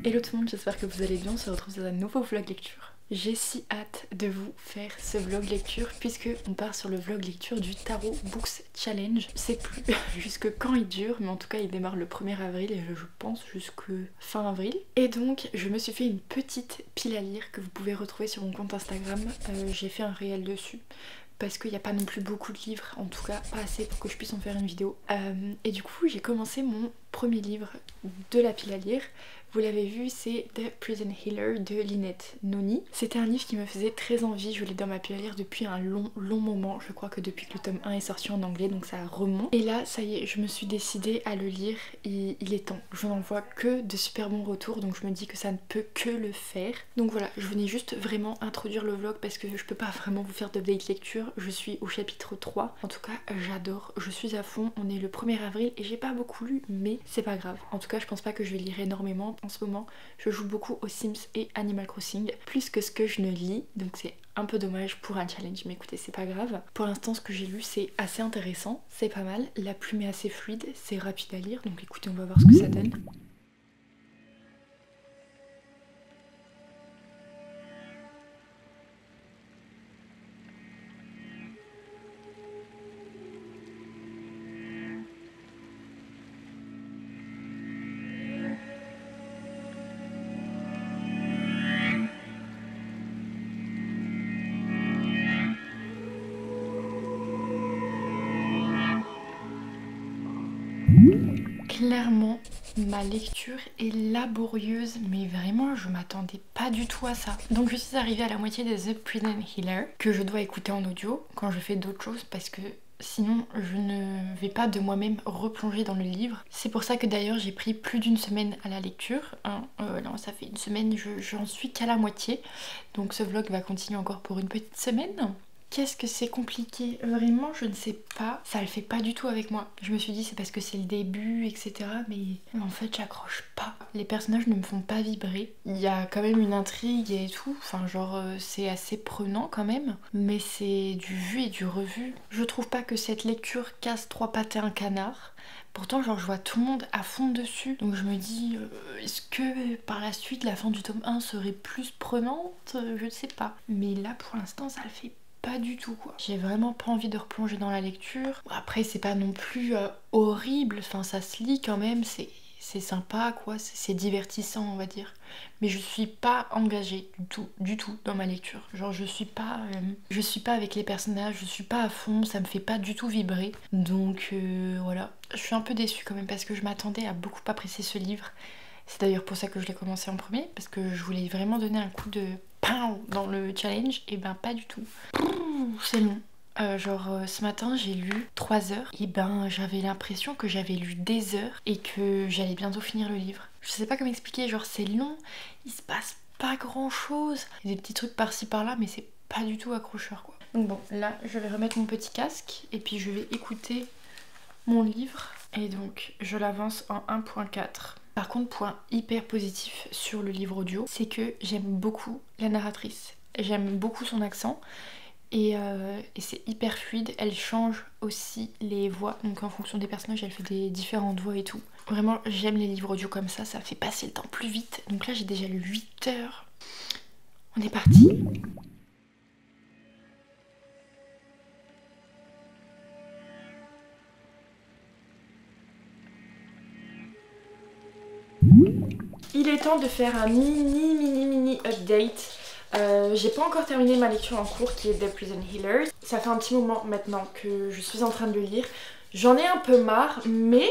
Hello tout le monde, j'espère que vous allez bien, on se retrouve dans un nouveau vlog lecture. J'ai si hâte de vous faire ce vlog lecture puisque on part sur le vlog lecture du Tarot Books Challenge. Je sais plus jusque quand il dure, mais en tout cas il démarre le 1er avril et je pense jusque fin avril. Et donc je me suis fait une petite pile à lire que vous pouvez retrouver sur mon compte Instagram. J'ai fait un réel dessus parce qu'il n'y a pas non plus beaucoup de livres, en tout cas pas assez pour que je puisse en faire une vidéo. Et du coup j'ai commencé mon premier livre de la pile à lire. Vous l'avez vu, c'est The Prison Healer de Lynette Noni. C'était un livre qui me faisait très envie, je l'ai dans ma pile à lire depuis un long moment. Je crois que depuis que le tome 1 est sorti en anglais, donc ça remonte. Et là, ça y est, je me suis décidée à le lire et il est temps. Je n'en vois que de super bons retours, donc je me dis que ça ne peut que le faire. Donc voilà, je venais juste vraiment introduire le vlog parce que je peux pas vraiment vous faire de date lecture. Je suis au chapitre 3. En tout cas, j'adore, je suis à fond. On est le 1er avril et j'ai pas beaucoup lu, mais c'est pas grave. En tout cas, je pense pas que je vais lire énormément. En ce moment, je joue beaucoup aux Sims et Animal Crossing, plus que ce que je ne lis, donc c'est un peu dommage pour un challenge, mais écoutez, c'est pas grave. Pour l'instant, ce que j'ai lu, c'est assez intéressant, c'est pas mal, la plume est assez fluide, c'est rapide à lire, donc écoutez, on va voir ce que ça donne. Clairement, ma lecture est laborieuse, mais vraiment je m'attendais pas du tout à ça. Donc je suis arrivée à la moitié de The Prison Healer, que je dois écouter en audio quand je fais d'autres choses parce que sinon je ne vais pas de moi-même replonger dans le livre. C'est pour ça que d'ailleurs j'ai pris plus d'une semaine à la lecture. Non, ça fait une semaine, j'en suis qu'à la moitié. Donc ce vlog va continuer encore pour une petite semaine. Qu'est-ce que c'est compliqué? Vraiment, je ne sais pas. Ça le fait pas du tout avec moi. Je me suis dit c'est parce que c'est le début, etc. Mais en fait, j'accroche pas. Les personnages ne me font pas vibrer. Il y a quand même une intrigue et tout. Enfin, genre, c'est assez prenant quand même. Mais c'est du vu et du revu. Je trouve pas que cette lecture casse trois pattes et un canard. Pourtant, genre, je vois tout le monde à fond dessus. Donc je me dis, est-ce que par la suite, la fin du tome 1 serait plus prenante? Je ne sais pas. Mais là, pour l'instant, ça le fait pas du tout quoi. J'ai vraiment pas envie de replonger dans la lecture. Après c'est pas non plus horrible, enfin ça se lit quand même, c'est sympa quoi, c'est divertissant on va dire. Mais je suis pas engagée du tout dans ma lecture. Genre je suis pas avec les personnages, je suis pas à fond, ça me fait pas du tout vibrer. Donc voilà, je suis un peu déçue quand même parce que je m'attendais à beaucoup apprécier ce livre. C'est d'ailleurs pour ça que je l'ai commencé en premier, parce que je voulais vraiment donner un coup de dans le challenge, et ben pas du tout. C'est long. Ce matin j'ai lu 3 heures, et ben j'avais l'impression que j'avais lu des heures et que j'allais bientôt finir le livre. Je sais pas comment expliquer, genre c'est long, il se passe pas grand chose, il y a des petits trucs par-ci par-là, mais c'est pas du tout accrocheur quoi. Donc bon, là je vais remettre mon petit casque et puis je vais écouter mon livre. Et donc je l'avance en 1.4. Par contre, point hyper positif sur le livre audio, c'est que j'aime beaucoup la narratrice. J'aime beaucoup son accent et c'est hyper fluide. Elle change aussi les voix, donc en fonction des personnages, elle fait des différentes voix et tout. Vraiment, j'aime les livres audio comme ça fait passer le temps plus vite. Donc là, j'ai déjà lu 8 heures. On est parti. Il est temps de faire un mini update. J'ai pas encore terminé ma lecture en cours qui est The Prison Healer. Ça fait un petit moment maintenant que je suis en train de le lire. J'en ai un peu marre, mais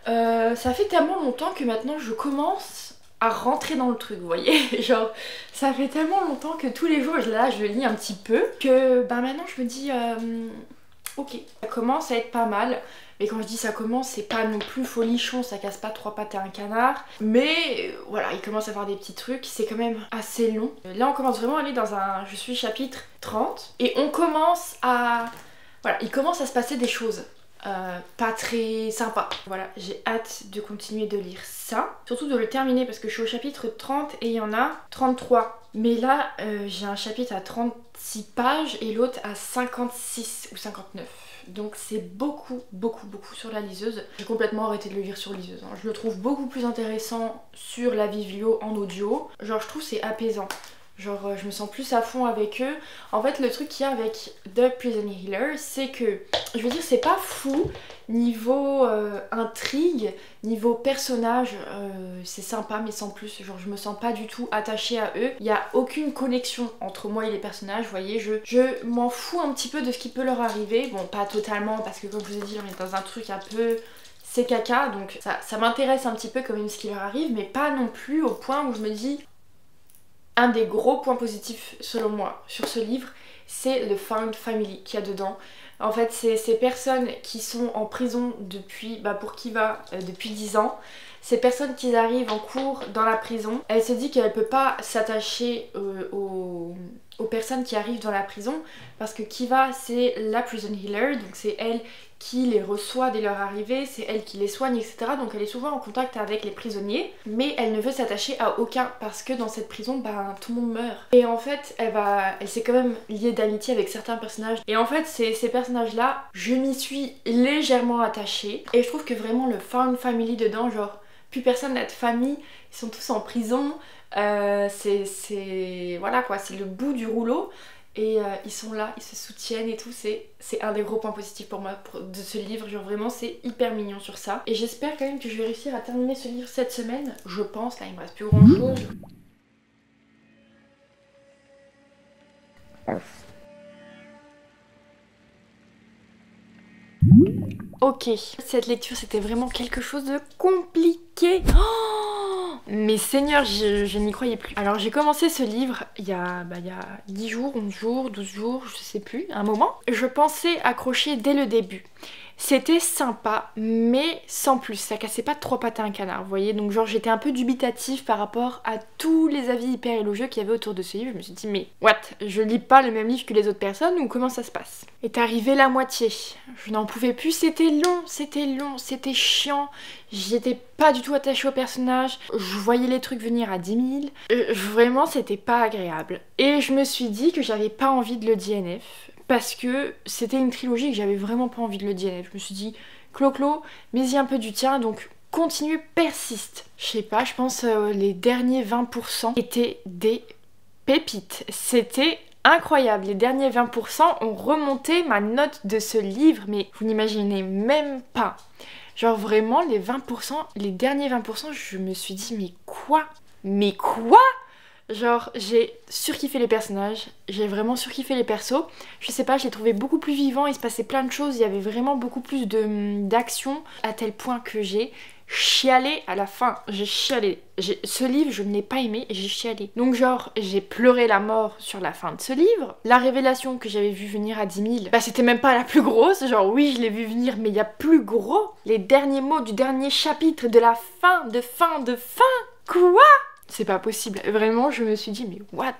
ça fait tellement longtemps que maintenant je commence à rentrer dans le truc, vous voyez. Genre, ça fait tellement longtemps que tous les jours là je lis un petit peu que bah maintenant je me dis ok, ça commence à être pas mal. Mais quand je dis ça commence, c'est pas non plus folichon, ça casse pas trois pattes et un canard. Mais voilà, il commence à avoir des petits trucs, c'est quand même assez long. Là on commence vraiment à aller dans un... Je suis chapitre 30 et on commence à... Voilà, il commence à se passer des choses pas très sympas. Voilà, j'ai hâte de continuer de lire ça. Surtout de le terminer parce que je suis au chapitre 30 et il y en a 33. Mais là, j'ai un chapitre à 36 pages et l'autre à 56 ou 59. donc c'est beaucoup sur la liseuse. J'ai complètement arrêté de le lire sur liseuse, hein. Je le trouve beaucoup plus intéressant sur la Vivio en audio. Genre je trouve c'est apaisant. Genre je me sens plus à fond avec eux. En fait le truc qu'il y a avec The Prison Healer, c'est que, je veux dire, c'est pas fou niveau intrigue, niveau personnage, c'est sympa mais sans plus. Genre je me sens pas du tout attachée à eux. Il y a aucune connexion entre moi et les personnages, vous voyez. Je m'en fous un petit peu de ce qui peut leur arriver. Bon, pas totalement parce que comme je vous ai dit, on est dans un truc un peu... c'est caca, donc ça m'intéresse un petit peu quand même ce qui leur arrive, mais pas non plus au point où je me dis... Un des gros points positifs selon moi sur ce livre, c'est le found family qu'il y a dedans. En fait c'est ces personnes qui sont en prison depuis, pour Kiva, depuis 10 ans. Ces personnes qui arrivent en cours dans la prison, elle se dit qu'elle ne peut pas s'attacher aux personnes qui arrivent dans la prison parce que Kiva c'est la prison healer, donc c'est elle qui les reçoit dès leur arrivée, c'est elle qui les soigne, etc. Donc elle est souvent en contact avec les prisonniers, mais elle ne veut s'attacher à aucun parce que dans cette prison, tout le monde meurt. Et en fait, elle s'est quand même liée d'amitié avec certains personnages. Et en fait, ces personnages-là, je m'y suis légèrement attachée. Et je trouve que vraiment le found family dedans, genre, plus personne n'a de famille, ils sont tous en prison, voilà quoi, c'est le bout du rouleau. Et ils sont là, ils se soutiennent et tout, c'est un des gros points positifs pour moi de ce livre, genre vraiment c'est hyper mignon sur ça. Et j'espère quand même que je vais réussir à terminer ce livre cette semaine, je pense, là il me reste plus grand chose. Ok, cette lecture c'était vraiment quelque chose de compliqué. Mais Seigneur, je n'y croyais plus. Alors j'ai commencé ce livre il y a 10 jours, 11 jours, 12 jours, je sais plus, un moment. Je pensais accrocher dès le début. C'était sympa, mais sans plus. Ça cassait pas trois pattes à un canard, vous voyez. Donc genre j'étais un peu dubitative par rapport à tous les avis hyper élogieux qu'il y avait autour de ce livre. Je me suis dit mais what, je lis pas le même livre que les autres personnes ou comment ça se passe? Est arrivé la moitié. Je n'en pouvais plus, c'était long, c'était chiant. J'étais pas du tout attachée au personnage. Je voyais les trucs venir à 10 000. Vraiment c'était pas agréable. Et je me suis dit que j'avais pas envie de le DNF. Parce que c'était une trilogie que j'avais vraiment pas envie de le DNF. Je me suis dit, Clo, mets-y un peu du tien, donc continue, persiste. Je sais pas, je pense les derniers 20% étaient des pépites. C'était incroyable. Les derniers 20% ont remonté ma note de ce livre, mais vous n'imaginez même pas. Genre vraiment, les 20%, les derniers 20%, je me suis dit, mais quoi? Mais quoi? Genre j'ai surkiffé les personnages, j'ai vraiment surkiffé les persos. Je sais pas, je les trouvais beaucoup plus vivants, il se passait plein de choses, il y avait vraiment beaucoup plus d'action, à tel point que j'ai chialé à la fin. J'ai chialé. Ce livre, je ne l'ai pas aimé et j'ai chialé. Donc genre, j'ai pleuré la mort sur la fin de ce livre. La révélation que j'avais vu venir à 10 000, c'était même pas la plus grosse. Genre oui, je l'ai vu venir, mais il y a plus gros. Les derniers mots du dernier chapitre, de la fin. Quoi? C'est pas possible. Vraiment, je me suis dit, mais what?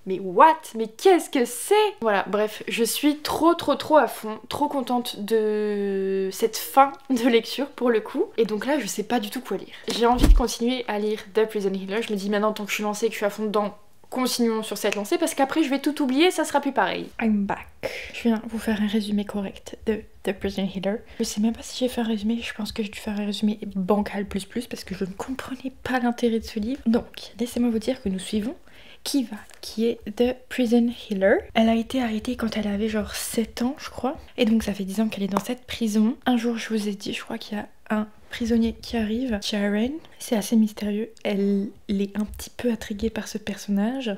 Mais qu'est-ce que c'est? Voilà, bref, je suis trop à fond, trop contente de cette fin de lecture pour le coup. Et donc là, je sais pas du tout quoi lire. J'ai envie de continuer à lire The Prison Healer. Je me dis maintenant, tant que je suis lancée et que je suis à fond dedans, continuons sur cette lancée parce qu'après je vais tout oublier, ça sera plus pareil. I'm back. Je viens vous faire un résumé correct de The Prison Healer. Je sais même pas si j'ai fait un résumé, je pense que j'ai dû faire un résumé bancal plus parce que je ne comprenais pas l'intérêt de ce livre. Donc, laissez-moi vous dire que nous suivons Kiva, qui est The Prison Healer. Elle a été arrêtée quand elle avait genre 7 ans, je crois. Et donc ça fait 10 ans qu'elle est dans cette prison. Un jour, je vous ai dit, je crois qu'il y a un prisonnier qui arrive, Sharon. C'est assez mystérieux. Elle est un petit peu intriguée par ce personnage.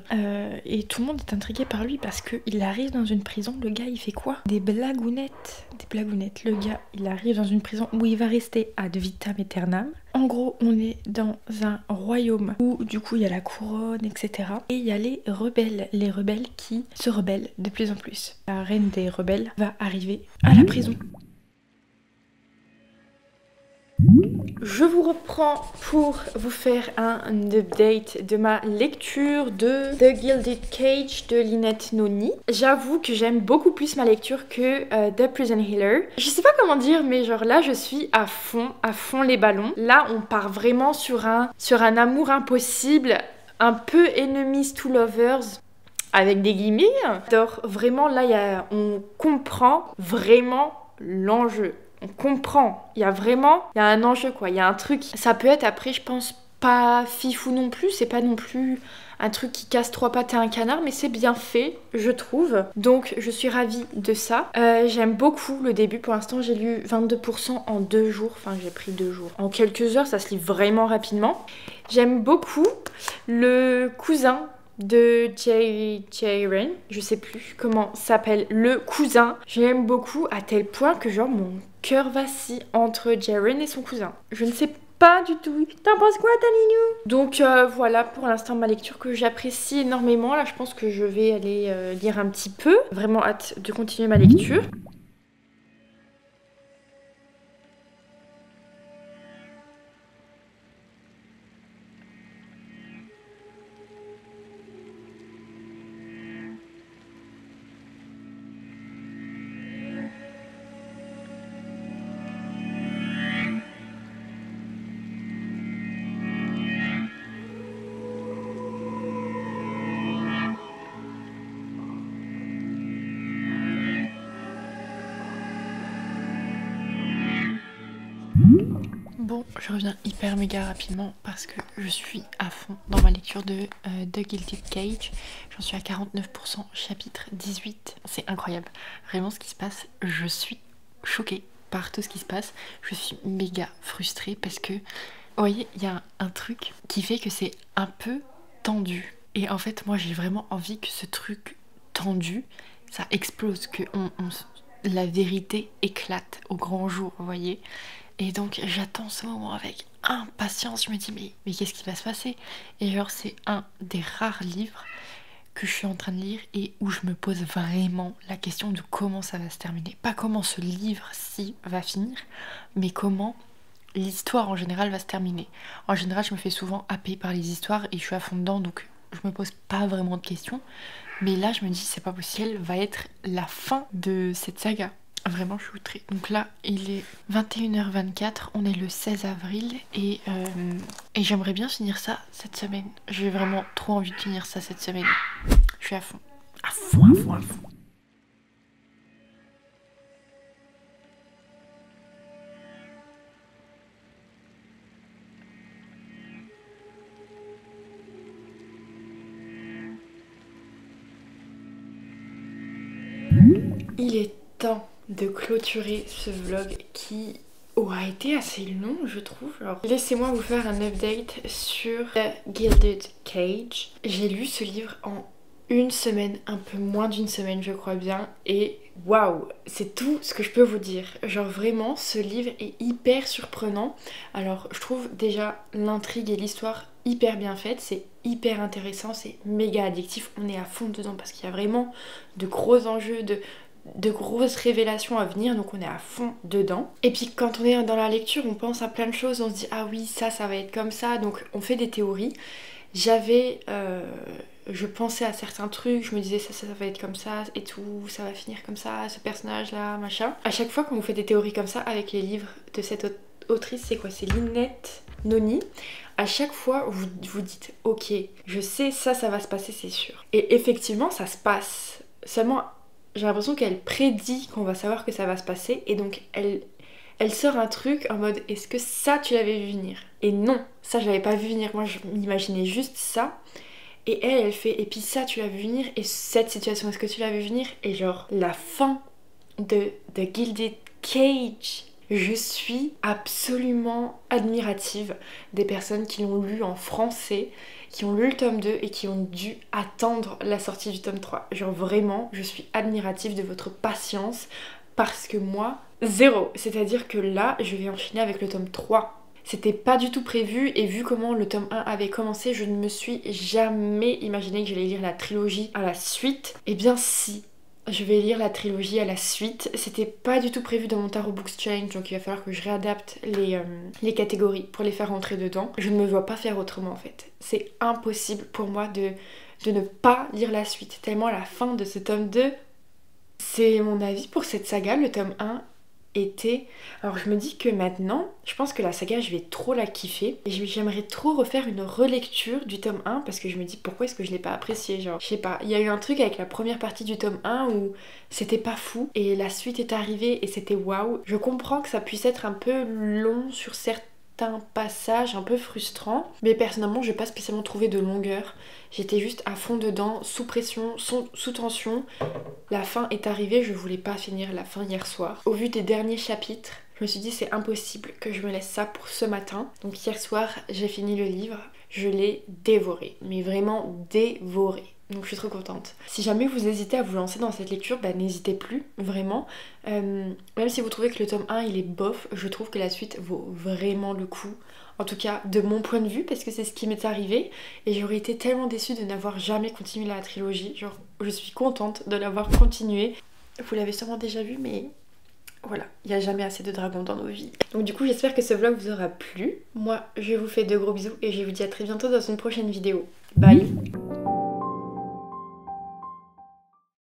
Et tout le monde est intrigué par lui parce qu'il arrive dans une prison. Le gars, il fait quoi? Des blagounettes. Des blagounettes. Le gars, il arrive dans une prison où il va rester ad vitam aeternam. En gros, on est dans un royaume où du coup il y a la couronne, etc. Et il y a les rebelles qui se rebellent de plus en plus. La reine des rebelles va arriver à la prison. Je vous reprends pour vous faire un update de ma lecture de The Gilded Cage de Lynette Noni. J'avoue que j'aime beaucoup plus ma lecture que The Prison Healer. Je sais pas comment dire, mais genre là je suis à fond les ballons. Là on part vraiment sur un amour impossible, un peu enemies to lovers. avec des guillemets. J'adore vraiment, là, on comprend vraiment l'enjeu. On comprend, il y a un enjeu quoi, il y a un truc. Ça peut être après, je pense, pas fifou non plus, c'est pas non plus un truc qui casse trois pattes à un canard, mais c'est bien fait, je trouve. Donc je suis ravie de ça. J'aime beaucoup le début, pour l'instant j'ai lu 22% en 2 jours, enfin j'ai pris 2 jours. En quelques heures, ça se lit vraiment rapidement. J'aime beaucoup le cousin de Jaren, je sais plus comment s'appelle le cousin. J'aime beaucoup à tel point que genre mon cœur vacille entre Jaren et son cousin. Je ne sais pas du tout. T'en penses quoi, Talinou? Donc voilà pour l'instant ma lecture que j'apprécie énormément. Là je pense que je vais aller lire un petit peu. Vraiment hâte de continuer ma lecture. Bon, je reviens hyper méga rapidement parce que je suis à fond dans ma lecture de The Gilded Cage. J'en suis à 49%, chapitre 18. C'est incroyable. Vraiment ce qui se passe, je suis choquée par tout ce qui se passe. Je suis méga frustrée parce que, vous voyez, il y a un truc qui fait que c'est un peu tendu. Et en fait, moi j'ai vraiment envie que ce truc tendu, ça explose, que la vérité éclate au grand jour, vous voyez. Et donc j'attends ce moment avec impatience. Je me dis mais qu'est-ce qui va se passer? Et genre c'est un des rares livres que je suis en train de lire et où je me pose vraiment la question de comment ça va se terminer. Pas comment ce livre-ci va finir, mais comment l'histoire en général va se terminer. En général je me fais souvent happer par les histoires et je suis à fond dedans, donc je me pose pas vraiment de questions. Mais là je me dis c'est pas possible, quelle va être la fin de cette saga? Vraiment, je suis outrée. Donc là, il est 21h24, on est le 16 avril et j'aimerais bien finir ça cette semaine. J'ai vraiment trop envie de finir ça cette semaine. Je suis à fond. À fond, à fond, à fond. Il est temps de clôturer ce vlog qui aura été assez long je trouve. Alors, laissez-moi vous faire un update sur The Gilded Cage. J'ai lu ce livre en une semaine, un peu moins d'une semaine je crois bien, et waouh, c'est tout ce que je peux vous dire. Genre vraiment ce livre est hyper surprenant. Alors je trouve déjà l'intrigue et l'histoire hyper bien faite, c'est hyper intéressant, c'est méga addictif, on est à fond dedans parce qu'il y a vraiment de gros enjeux, de grosses révélations à venir, donc on est à fond dedans. Et puis quand on est dans la lecture, on pense à plein de choses, on se dit ah oui ça va être comme ça, donc on fait des théories. Je pensais à certains trucs, je me disais ça va être comme ça et tout, ça va finir comme ça, ce personnage là, machin. À chaque fois qu'on vous fait des théories comme ça avec les livres de cette autrice, c'est quoi? C'est Lynette Noni. À chaque fois vous vous dites ok, je sais ça va se passer, c'est sûr. Et effectivement ça se passe, seulement j'ai l'impression qu'elle prédit qu'on va savoir que ça va se passer et donc elle sort un truc en mode est-ce que ça tu l'avais vu venir? Et non, ça je l'avais pas vu venir, moi je m'imaginais juste ça. Et elle fait et puis ça tu l'as vu venir et cette situation est-ce que tu l'as vu venir? Et genre la fin de The Gilded Cage, je suis absolument admirative des personnes qui l'ont lu en français, qui ont lu le tome 2 et qui ont dû attendre la sortie du tome 3. Genre vraiment, je suis admirative de votre patience parce que moi, zéro. C'est-à-dire que là, je vais enchaîner avec le tome 3. C'était pas du tout prévu et vu comment le tome 1 avait commencé, je ne me suis jamais imaginé que j'allais lire la trilogie à la suite. Eh bien si, je vais lire la trilogie à la suite. C'était pas du tout prévu dans mon Tarot Books Challenge, donc il va falloir que je réadapte les catégories pour les faire rentrer dedans. Je ne me vois pas faire autrement en fait. C'est impossible pour moi de ne pas lire la suite, tellement la fin de ce tome 2, c'est mon avis pour cette saga. Le tome 1 été. Alors je me dis que maintenant, je pense que la saga je vais trop la kiffer et j'aimerais trop refaire une relecture du tome 1 parce que je me dis pourquoi est-ce que je l'ai pas apprécié, genre je sais pas, il y a eu un truc avec la première partie du tome 1 où c'était pas fou et la suite est arrivée et c'était waouh. Je comprends que ça puisse être un peu long sur certains passages, un peu frustrant, mais personnellement je n'ai pas spécialement trouvé de longueur. J'étais juste à fond dedans, sous pression, sous tension. La fin est arrivée, je voulais pas finir la fin hier soir. Au vu des derniers chapitres, je me suis dit c'est impossible que je me laisse ça pour ce matin. Donc hier soir, j'ai fini le livre, je l'ai dévoré, mais vraiment dévoré. Donc je suis trop contente. Si jamais vous hésitez à vous lancer dans cette lecture, bah n'hésitez plus, vraiment. Même si vous trouvez que le tome 1 il est bof, je trouve que la suite vaut vraiment le coup. En tout cas de mon point de vue, parce que c'est ce qui m'est arrivé. Et j'aurais été tellement déçue de n'avoir jamais continué la trilogie. Genre je suis contente de l'avoir continuée. Vous l'avez sûrement déjà vu, mais voilà, il n'y a jamais assez de dragons dans nos vies. Donc du coup j'espère que ce vlog vous aura plu. Moi je vous fais de gros bisous et je vous dis à très bientôt dans une prochaine vidéo. Bye.